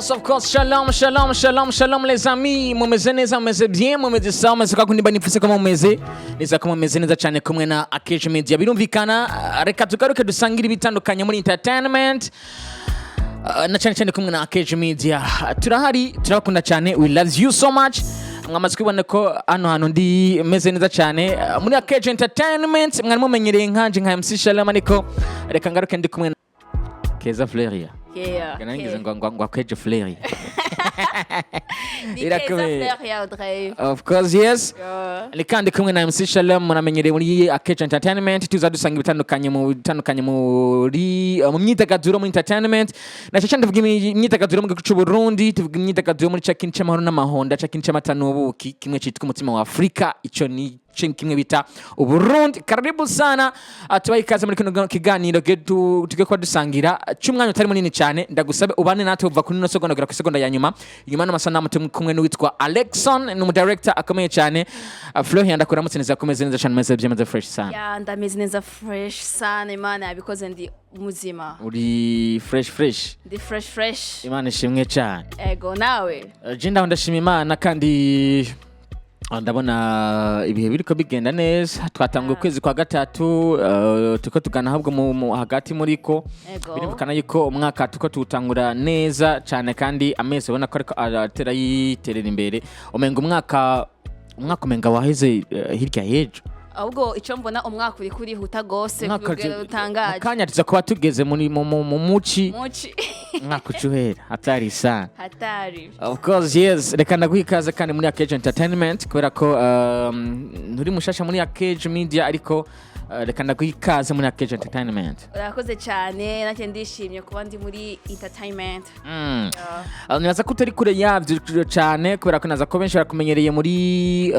Yes, of course. Shalom, shalom, shalom, shalom les amis. Mumeze neza, mumeze bien, mumeze sawa, mumeze kwa kundi banifuse kama mumeze. Neza kama mumeze neza cyane kumwe na Akeje Media. Birumvikana reka tugaruke dusangira ibitandukanye muri entertainment. Na cyane kumwe na Akeje Media. Turahari, turabakunda cyane. We love you so much. Mwamaze kubona ko hano ndi meze neza cyane muri Akeje Entertainment. Mwari mumenyereye nkanje nka MC Shalom ariko reka ngaruke ndi kumwe na Keza Fleria. Yeah. Kana ngize ngo Akeje Fleria. Of course, yes. Likandi kumwe na MC Shalom munamenyereye muri Akeje Entertainment tuzadusanga ibitandukanye muri mu myidagaduro muri entertainment na cyane tuvuga imyidagaduro mu gihugu Burundi, tuvuga imyidagaduro muri Chakin Chamahoro n'amahonda, Chakin Chamatanubuki, kimwe cyitwa umutima wa Afrika, ico ni kimwe bita Uburundi. Karibu sana atubaye ikaze muri kino kiganiro tuge kwa dusangira cy'umwanya utari munini cyane. Ndagusabe ubane natwe uva kuri no segonda kugera ku segonda ya nyuma n'amasanamu kumwe n'uwitwa Alexon ni mu director akomeye cyane. Flo yandakora mutsineza komeze neza cyane meze byemeze fresh sana. Ya ndameze neza fresh sana, Imana yabikoze ndi muzima. Uri fresh. Ndi fresh. Imana ishimwe cyane. Ego nawe. Jinda ndashima Imana kandi ndabona ibihe biriko bigenda neza. Twatanguye ukwezi kwa gatatu tuko tugana ahubwo mu hagati muri ko birumvikana yuko umwaka tuko tutangura neza cyane kandi amezi ubona ko ariko atera yiterera imbere. Umenga umwaka umenga waheze hirya yejo. Ahubwo icyo mbona umwaka uri kurihuta gose kugera utangaje. Kanya tuza kuba tugeze mu muci. Mwaka ucuhera hatari sana. Hatari. Of course, yes. Reka ndaguhikaze kandi muri Akeje Entertainment kubera ko nturi mushasha muri Akeje Media ariko reka ndaguhikaze muri Akeje Entertainment. Urakoze cyane, nake ndishimye kuba ndi muri entertainment. Naza ko utari kure yavyo cyane kubera ko naza ko benshi barakumenyereye muri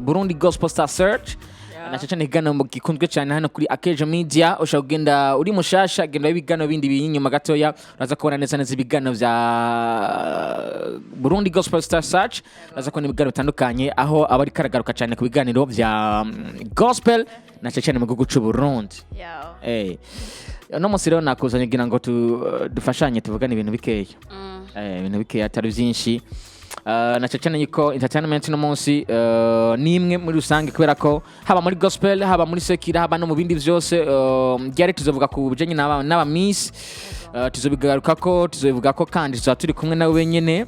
Burundi Gospel Star Search. Na cyane igana mu gikunzwe cyane hano kuri Akeje Media. Ushaka kugenda uri mushasha genda ibigano bindi binyuma gatoya uraza kubona neza ibigano vya Burundi Gospel Star Search. Uraza kubona ibigano bitandukanye aho abari karagaruka cyane ku biganiro vya gospel na cyane mu gihugu cy'u Burundi. No munsi rero nakuzanye kugira ngo dufashanye tuvugane ibintu bikeya. Ibintu bikeya atari byinshi. Na cyane yuko entertainment no munsi nimwe muri rusange kubera ko haba muri gospel haba muri sekira haba no mu bindi byose byari tuzovuga ku bijanye n'aba miss tuzobigaruka ko kandi turi kumwe nawe wenyene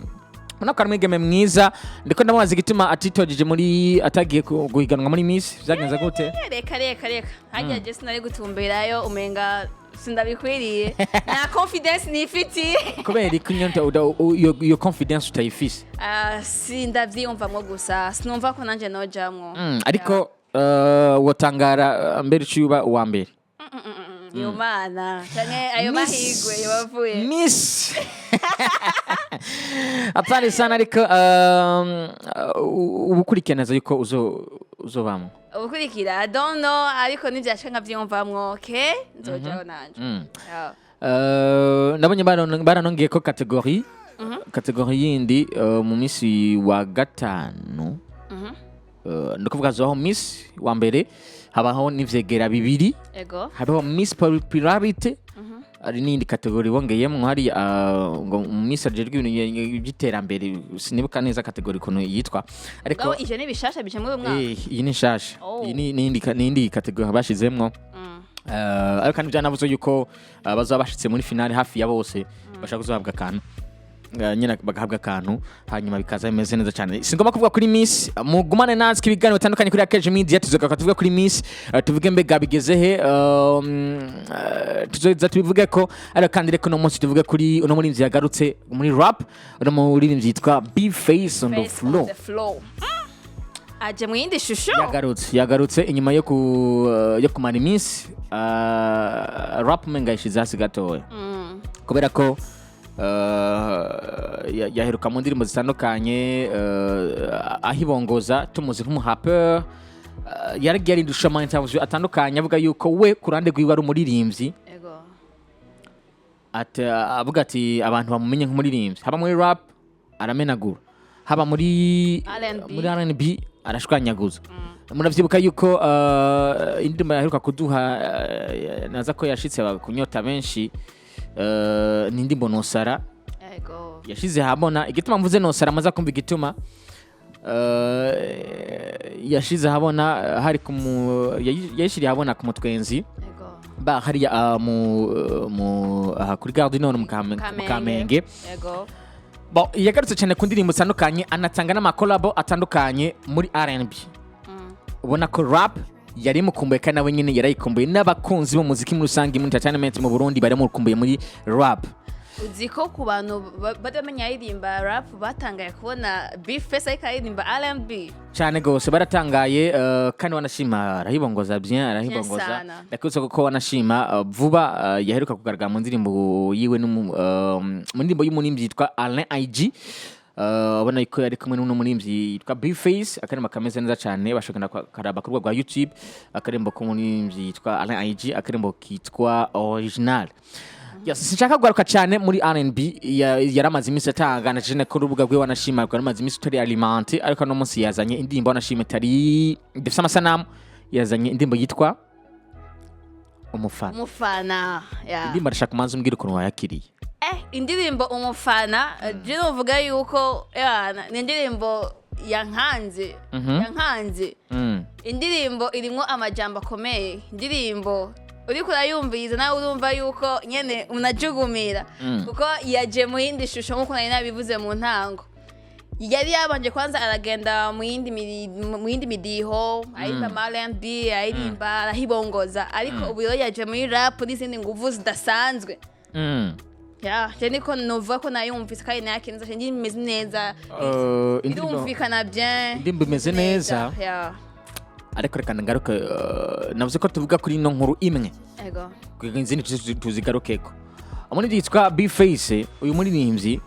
unako arimwigeme mwiza ndiko ndamubaza igituma atitojeje muri atagiye guhiganwa muri miss byagenze gute reka hajya je sinari gutumberayo umenga sindabikwiriye na confidence nifiti kubera ikinyonta your confidence utayifise sindavyumvamwo gusa sinumva ko nanje nojamwo ariko wotangara mbere cyuba uwa mbere Yumana cyane ayo mahigwe yavuye miss apari sana ariko ubukurikirana yuko uzobamwe ubukurikira I don't know ariko nivyaca nkavyumvamwo nzojaho nanje nabonye baranongeye ko category yindi mu misi wa gatanu ndakuvuga zo miss wa mbere habaho n'ivyegera bibiri habaho miss popularity ari n'indi category wongeyemo hari ngo miss ajerwe ibintu by'iterambere sinibuka neza category kuno yitwa ariko ije ni bishasha bice muri umwaka iyi ni shasha iyi n'indi category bashizemwo ariko kandi byanavuze yuko bazaba bashitse muri finale hafi ya bose bashaka kuzahabwa akantu nyina bagahabwa akantu hanyuma bikaza bimeze neza cyane. Singoma kuvuga kuri miss mugumane natwe ibiganiro bitandukanye kuri Akeje Media tuzoka tuvuga kuri miss tuvuge mbega bigeze he tuzoza tubivuge ko ari kandi reko no munsi tuvuge kuri uno murimvyi yagarutse muri rap uno murimvyi yitwa Be Face on the Floor. Aje mu yindi shusho yagarutse inyuma yo kumara miss rap menga ishize hasi gatoya kubera ko yaheruka mu ndirimbo zitandukanye ahibongoza tumuzi nk'umuhapper yaragiye arindusha ama interview atandukanye avuga yuko we kurande rwiwe ari umuririmbyi avuga ati abantu bamumenye nk'umuririmbyi haba muri rap aramenagura haba muri R&B arashwanyaguza muravyibuka yuko indirimbo yaheruka kuduha naza ko yashitse kunyota benshi n'indi mbonosara yashize habona igituma mvuze nose aramaza kumva igituma yashize habona hari yashiriye habona ku mutwenzi ba hariya kuri Gare du Nord mu Kamenge. Bon, yagarutse cyane ku ndirimbo zitandukanye anatanga n'amakolabo atandukanye muri R&B. Ubona ko rap yari mukumbuye kandi nawe nyine yarayikumbuye n'abakunzi b'umuziki muri rusange muri entertainment mu Burundi bari mukumbuye muri rap. Uziko ku bantu badamenya aririmba rap batangaye kubona Bface ariko aririmba R&B cyane gose baratangaye kandi wanashima arahibongoza bien arahibongoza ndakutse ko wanashima vuba yaheruka kugaragara mu ndirimbo yiwe mu ndirimbo y'umurimvyi yitwa Alain IG ubona ko yari kumwe n'umurimvyi yitwa Bface akaremba kameze neza cyane bashobora karaba ku rwa YouTube akarembo k'umurimvyi yitwa Alain IG akarembo kitwa Original. Yes, sinshaka kugaruka cyane muri R&B yaramaze iminsi atangana cyane ko rubuga rwe wanashima ko yaramaze iminsi utari alimente ariko no munsi yazanye indirimbo wanashima tari dufite amasanamu yazanye indirimbo yitwa umufana indirimbo arashaka manzi umbwira ukuntu wayakiriye indirimbo umufana je novuga yuko ni indirimbo yankanze indirimbo irimo amajambo akomeye indirimbo uriko urayumviriza nawe urumva yuko nyene unajugumira kuko yaje mu yindi shusho nkuko nari nabivuze mu ntango yari yabanje kwanza aragenda mu yindi midiho ayirimba R&B ayirimba arahibongoza ariko ubu yaje muri rap n'izindi nguvu zidasanzwe je niko novuga ko nayumvise kandi nayakenza cyane imeze neza irumvikana bien indirimbo imeze neza ariko reka ngaruka navuze ko tuvuga kuri ino nkuru imwe kuko izindi tuzigarukeko umuntu yitwa Bface uyu muririmbyi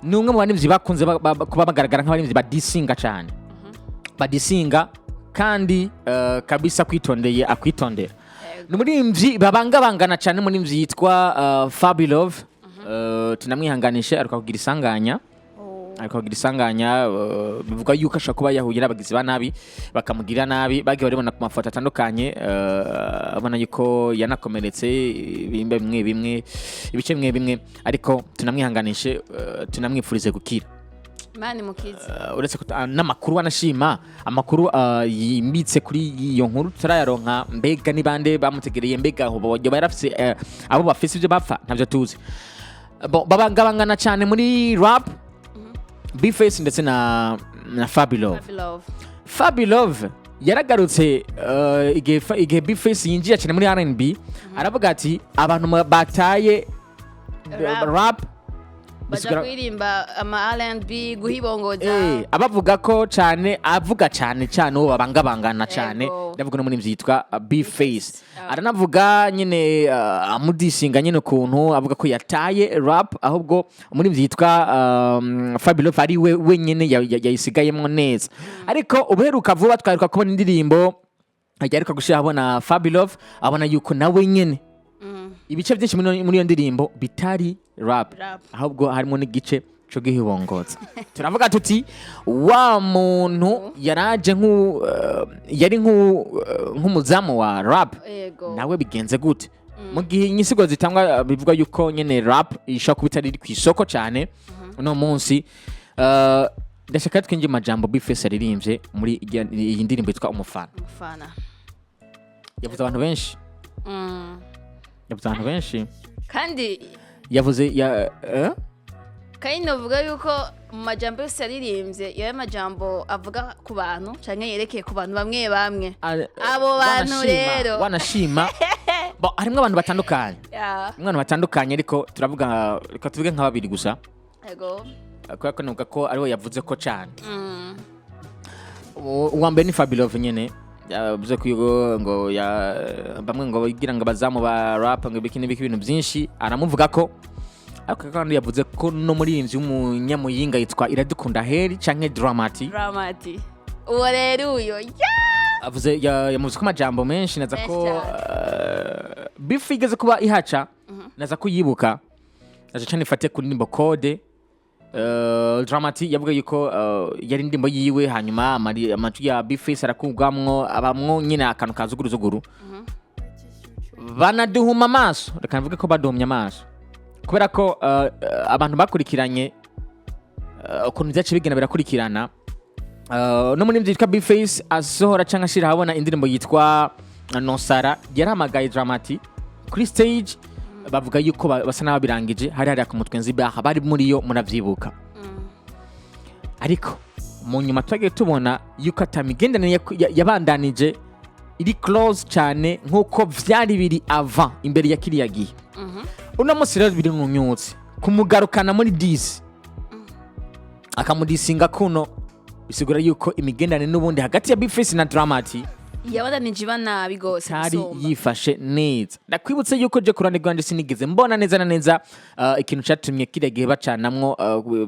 ni umwe mu baririmbyi bakunze kuba bagaragara nk'abaririmbyi badisinga cyane badisinga kandi kabisa akwitondera ni umuririmbyi babangabangana cyane umuririmbyi yitwa FABE LOVE tunamwihanganishe ariko kugira isanganya bivuga yuko ashaka kuba yahuye n'abagizi ba nabi bakamugirira nabi bagiye baribona ku mafoto atandukanye abona yuko yanakomeretse ibice bimwe ariko tunamwihanganishe tunamwifurize gukira Imana imukize uretse n'amakuru wanashima amakuru yimbitse kuri iyo nkuru turayaronka mbega nibande bamutegereye mbega aho barafise abo bafise ibyo bapfa ntavyo tuzi babangabangana cyane muri rap Bface ndetse na FABE LOVE. FABE LOVE yaragarutse igihe Bface yinjiye cyane muri R&B aravuga ati abantu bataye rap baja kuririmba ama R&B guhibongoza abavuga ko cyane avuga cyane uwo babangabangana cyane ndavuga no muri yitwa Bface aranavuga nyine amudisinga nyine ukuntu avuga ko yataye rap ahubwo muri yitwa FABE LOVE ari we nyine yayisigayemo neza ariko ubuheruka vuba twaruka kubona indirimbo agiye gushira abona FABE LOVE abona yuko nawe nyine ibice byinshi muri iyo ndirimbo bitari rap ahubwo harimo n'igice cyo gihibongoza turavuga tuti wa muntu yaraje yari nk'umuzamu wa rap nawe bigenze gute mu gihe inyisigo zitangwa bivuga yuko nyene rap ishaka kubitari ku isoko cyane uno munsi ndashaka twinjye majambo Bface aririmbye muri iyi ndirimbo yitwa umufana yavuze abantu benshi kandi yavuze kandi novuga yuko mu majambo yose yaririmbye yari amajambo avuga ku bantu cyangwa yerekeye ku bantu bamwe abo bantu rero wanashima harimo abantu batandukanye ariko tuvuge nka babiri gusa kubera ko nuvuga ko ariwe yavuze ko cyane uwa mbere ni FABE LOVE nyine yavuze ko ngo bamwe ngo bigira ngo abazamu ba rap ngo ibintu byinshi aramuvuga ko ariko kandi yavuze ko no muri inzu y'umunyamuyinga yitwa Iradukunda Heri canke Dramati uwo rero uyo avuze yamuvuze ko amajambo menshi naza ko Bifi igeze kuba ihaca naza kuyibuka naje cyane ifate kuri ndimbo code Dramati yavuga yuko yari ndimbo yiwe hanyuma amatu ya Bface arakugwamwo abamwo nyine akantu kazuguruzuguru banaduhuma amaso reka mvuge ko baduhumye amaso kubera ko abantu bakurikiranye ukuntu byacu bigenda birakurikirana no muri byitwa Bface asohora cyangwa ashira habona indirimbo yitwa Nosara yaramagaye Dramati kuri stage bavuga yuko basa n'ababirangije hari ku mutwe nzibaha bari muri yo muravyibuka ariko mu nyuma twagiye tubona yuko atamigendanire yabandanije iri close cyane nkuko vyari biri avant imbere ya kiriya gihe uno munsi rero biri mu myutsi kumugarukana muri 10 akamudisinga kuno bisigura yuko imigendanire n'ubundi hagati ya Bface na Dramati yabandanije banabi gose tari yifashe neza ndakwibutse yuko je kurane rwanje sinigeze mbona neza na neza ikintu cyatumye kiriya gihe bacanamwo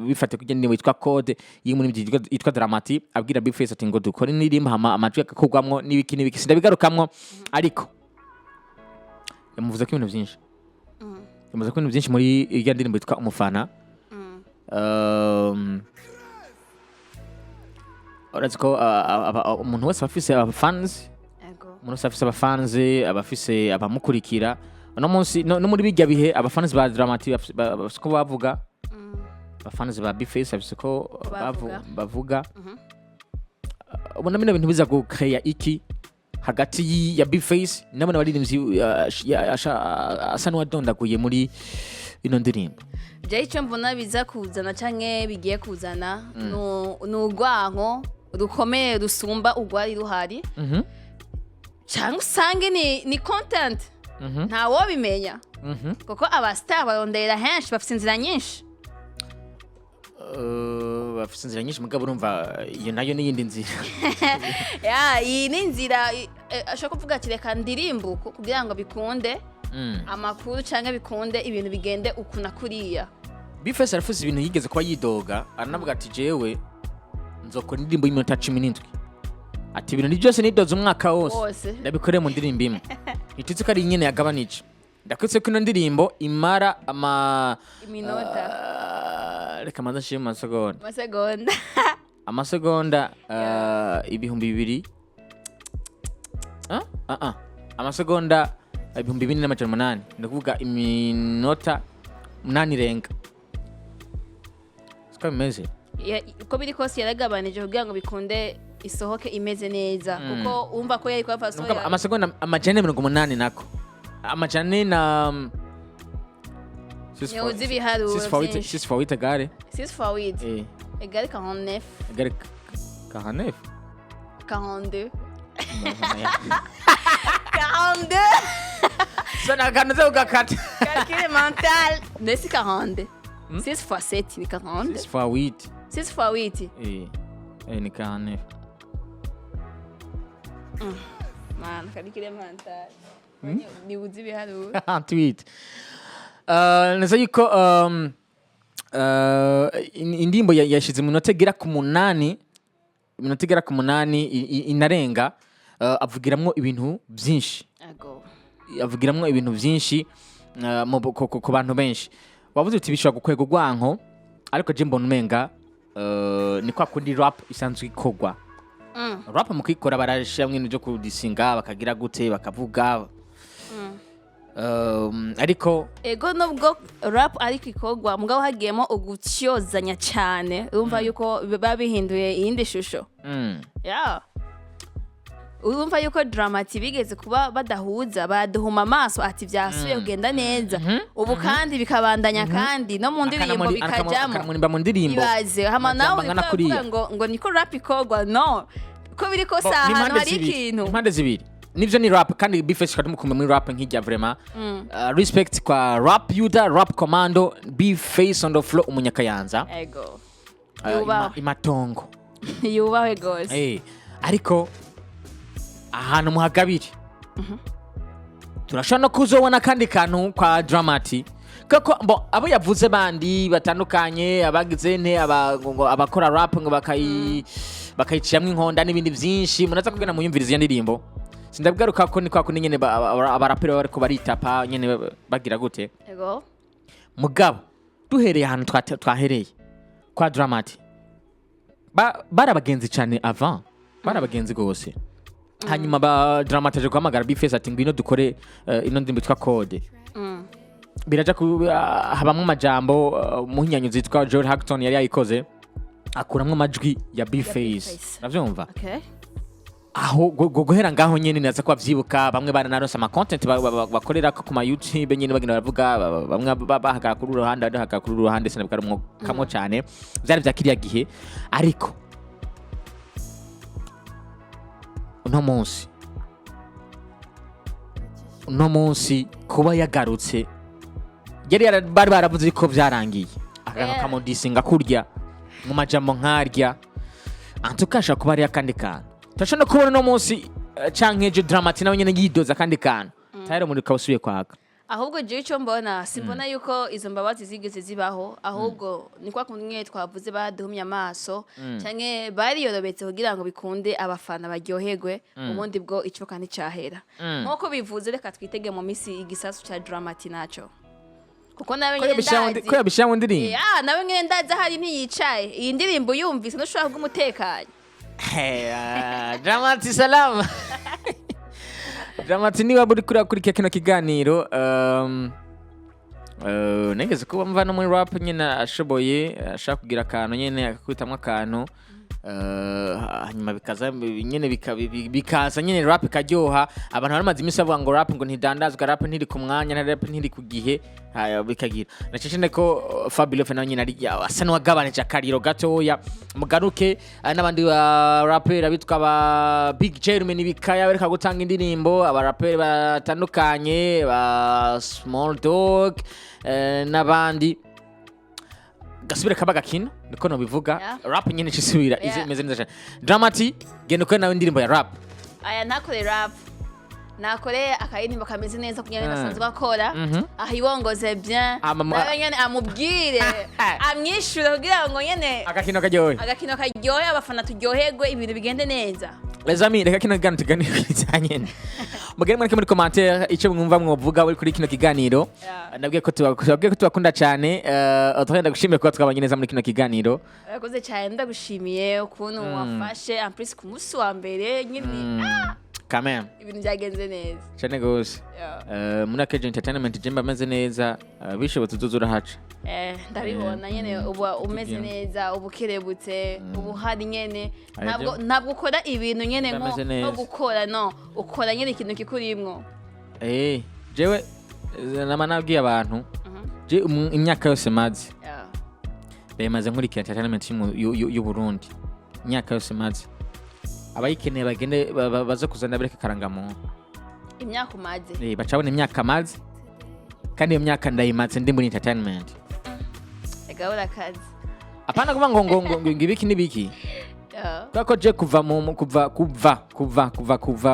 bifate kugenda witwa code y'imuri yitwa Dramati abwira Bface ati ngo dukore nirimba hama amajwi akakugwamwo n'ibiki sindabigarukamwo ariko yamuvuze ko ibintu byinshi yamuvuze ko ibintu byinshi muri iyo ndirimbo yitwa umufana Uraziko umuntu wese afise abafans umuntu wese afise abafans abafise abamukurikira no munsi no muri bijya bihe abafans ba Dramati bafise ko bavuga abafans ba Bface bafise ko bavuga ubona bino bintu biza gukreya iki hagati ya Bface nabona baririmbyi asa n'uwadondaguye muri ino ndirimbo je icyo mbona biza kuzana canke bigiye kuzana n'urwanko rukomeye rusumba urwari ruhari cyangwa usange ni content ntawo bimenya kuko abastar barondera henshi bafite inzira nyinshi bafite inzira nyinshi mugabo urumva iyo nayo n'iyindi nzira iyi ni inzira ashaka kuvuga ati reka ndirimbuko kugira ngo bikunde amakuru cyangwa bikunde ibintu bigende ukuna kuriya Bface arafuze ibintu yigeze kuba yidoga aranavuga ati jewe nzokora indirimbo y'iminota 17 ati ibintu byose nidoze umwaka wose ndabikoreye mu ndirimbo imwe ititse ko ari nyene yagabanije ndakwitse ko ino ndirimbo imara iminota reka manza shima amasegonda ibihumbi 2 amasegonda ibihumbi 2.8 ndakuvuga iminota 8 irenga siko bimeze uko biri kose yaragabanije kugira ngo bikunde isohoke imeze neza kuko umva ko yari kwa fasoya amasegonda amajana 80 nako amajana na Nyuzi biharuro 6 fois 8 egare 6 fois 8 egare 49 egare 49 42 Sona kanoze ugakata calcul mental nesi 42 6 fois 7 ni 40 6 fois 8 6 fois 8 ni 49 man calcul mental ni uzi biharuro tweet neza yuko indimbo yashize mu minota igera ku 8 inarenga avugiramwo ibintu byinshi ku bantu benshi wavuze uti bishobora gukwega urwanko ariko je mbona umenga ni kwa kundi rap isanzwe ikogwa rap mu kwikora barashira mwintu byo kudisinga bakagira gute bakavuga ariko ego nubwo rap ariko ikogwa mugabo hagiyemo ugutyozanya cyane urumva yuko babihinduye iyindi shusho urumva yuko Dramati bigeze kuba badahuza baduhuma amaso ati byasuye kugenda neza ubu kandi bikabandanya kandi no mu ndirimbo bikajamo ibaze hama nawe ukavuga ngo niko rap ikogwa no ko biri ko saha hari ikintu impande zibiri nivyo ni rap kandi Bface kandi mukumwe muri rap nkijya vraiment respect kwa rap Yuda rap commando Bface on the floor umunyakayanza ego imatongo yubawe gose ariko ahantu muhagabiri turashobora no kuzobona kandi kantu kwa Dramati koko abo yavuze bandi batandukanye abagize nte abakora rap ngo bakayiciyamwe inkonda n'ibindi byinshi munaza kugena mu yumvirize ya ndirimbo sindabgaruka ko ni kwa kundi nyene abarapero bariko baritapa nyene bagira gute ego mugabo duhereye ahantu twahereye kwa Dramati barabagenzi cyane avant barabagenzi gose hanyuma ba Dramati aje guhamagara Bface ati ngwino dukore ino ndirimbo twa code biraja habamwe amajambo mu nyanyo zitwa George Hackton yari yayikoze akuramwe amajwi ya B-Face uravyumva aho guhera ngaho nyene naza ko bavyibuka bamwe baranaronse ama content bakorera ku ma YouTube nyene bagenda baravuga bamwe bahagara kuri uruhande adahagara kuri uruhande sinabikara kamwe cyane byari byakiriya gihe ariko uno munsi kuba yagarutse yari bari baravuze ko byarangiye akamudisinga kurya mu majambo nkarya antukasha kuba ari akandi kantu turashobora kubona no munsi canke Dramati nawe nyene yidoza kandi kantu tayari muri kawusuye kwaka ahubwo je ico mbona simbona yuko izo mbabazi zigeze zibaho ahubwo ni kwa kumwe twavuze baduhumya amaso canke bari yorobetse kugira ngo bikunde abafana baryoherwe ubundi bwo ico kandi cahera nko bivuze reka twitege mu misi igisasu ca Dramati naco kuko nawe nyene ndazi ko yabishyira mu ndirimbo nawe nyene ndazi hari ntiyicaye iyi ndirimbo yumvise no shaka bw'umutekano Dramati salama Dramati niba buri kuri kino kiganiro nigeze kuba mva no muri rap nyine ashoboye ashaka kugira akantu nyine akakwitamwa akantu hanyuma bikaza nyine bikaza nyine rap ikaryoha abantu baramaze imisi bavuga ngo rap ngo ntidandazwa rap ntiri ku mwanya na rap ntiri ku gihe bikagira nacishinde ko FABE LOVE nawe nyine ari asa n'uwagabanije akariro gatoya mugaruke n'abandi rapper bitwa ba Big Jeremy bikaya bareka gutanga indirimbo aba rapper batandukanye ba Small Dog n'abandi gasubire kabaga kino niko no bivuga rap nyine cisubira imeze neza cyane Dramati genda ko nawe indirimbo ya rap aya nakore rap nakore akayinimba kameze neza kunyana nasanzwe akora ahibongoze bien nyene amubwire amyishure kugira ngo nyene agakino karyohe abafana turyoherwe ibintu bigende neza les amis reka kino kiganiro tuganire cyane mugere muri commentaire icyo mwumva mwovuga uri kuri kino kiganiro nabwiye ko tubakunda cyane turenda gushimira kuba twabanye neza muri kino kiganiro urakoze cyane ndagushimiye ukuntu wafashe en plus ku munsi wa mbere nyine quand même ibintu byagenze neza cyane gose muri Akejo Entertainment jemba ameze neza bishobotse uzuzura haca ndabibona nyene ubu umeze neza ubukerebutse ubu hari nyene ntabwo ukora ibintu nyene nko gukora no ukora nyene ikintu kikurimwo jewe namanabwiye abantu je imyaka yose mazi bemaze muri entertainment y'u Burundi imyaka yose mazi abayikeneye bagende baze kuzana bereka karangamo imyaka umaze bacabona imyaka mazi kandi iyo myaka ndayimatse ndi muri entertainment gahora kazi apana kuba ngo ngibiki nibiki kako je kuva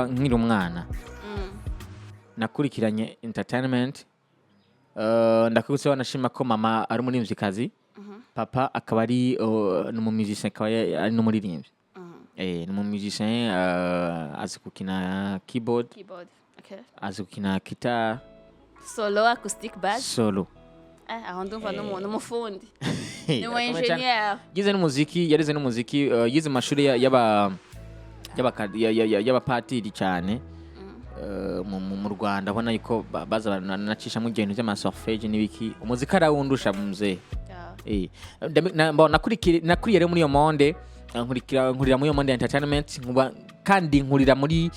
nkiri umwana nakurikiranye entertainment ndakubise wanashima ko mama ari umuririmvyikazi papa akaba ari n'umumuzicien akaba ari n'umuririmbyi ni umumuzicien azi gukina keyboard okay azi gukina guitar solo acoustic bass solo aho ndumva n'umufundi ni mu engineer yareze n'umuziki yize amashuri y'abapatiri cyane mu Rwanda abona yuko baza banacisha mu bintu by'amasurfage n'ibiki umuziki arawundusha muzee nakuriye rero muri iyo monde nkurira muri iyo monde entertainment kandi nkurira muri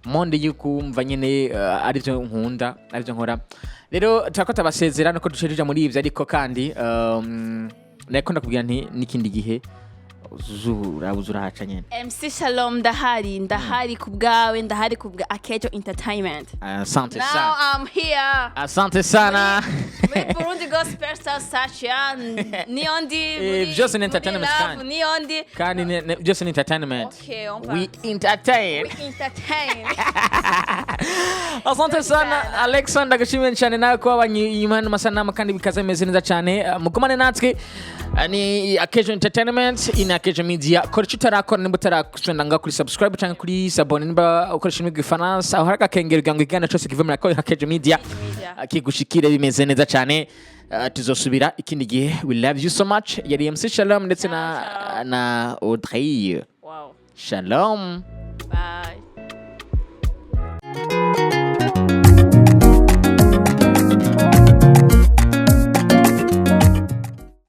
monde y'ukumva nyene arivyo nkunda arivyo nkora rero turakota basezera nuko dushejeje muri ivyo ariko kandi nakunda kubwira nti n'ikindi gihe uzura haca nyene MC Shalom ndahari kubgawe ndahari kubga Akejo Entertainment asante sana now I'm here asante sana muri Burundi Gospel Star Station niondi just an entertainment kandi just an entertainment okay we entertain asante sana Alexander gashimye cyane nawe ko abanyimana masana kandi bikaza meze neza cyane mugumane natwe ni Akejo Entertainment ina Akejo Media kora utarakora nimba utarakunda nga kuri subscribe cyangwa kuri sabone nimba ukoresha imwe gifaransa aho haraka kengera ngo igana cyose kive muri Akejo Media akigushikire bimeze neza cyane tuzosubira ikindi gihe we love you so much yari MC Shalom ndetse na Audrey wow Shalom bye